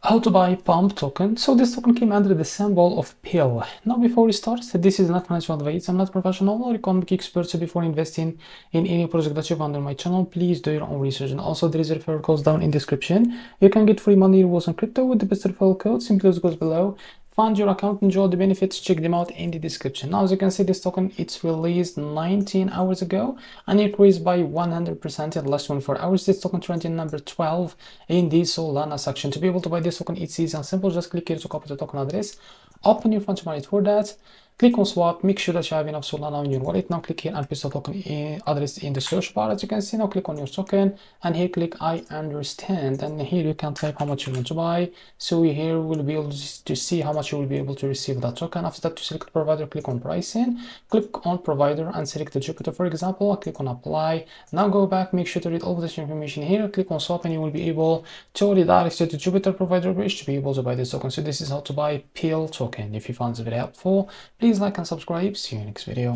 How to buy pump token. So this token came under the symbol of pill. Now before we start, this is not financial advice. I'm not professional or economic expert, so before investing in any project that you found on my channel, please do your own research. And also there is a referral code down in description. You can get free money rewards on crypto with the best referral code. Simply just goes below. Find your account, enjoy the benefits, check them out in the description. Now as you can see, this token it's released 19 hours ago and increased by 100% in the last 24 hours. This token trending number 12 in the Solana section. To be able to buy this token, it's easy and simple. Just click here to copy the token address, open your funds wallet. For that, click on swap, make sure that you have enough Solana on your wallet. Now click here and paste the token address in the search bar. As you can see, now click on your token and here click I understand, and here you can type how much you want to buy. So here we'll be able to see how much you will be able to receive that token. After that, to select provider, click on pricing, click on provider and select the Jupiter, for example. Click on apply. Now go back, make sure to read all this information here, click on swap, and you will be able to redirect to the Jupiter provider page to be able to buy this token. So this is how to buy PIL token. If you found this very helpful, please like and subscribe. See you in the next video.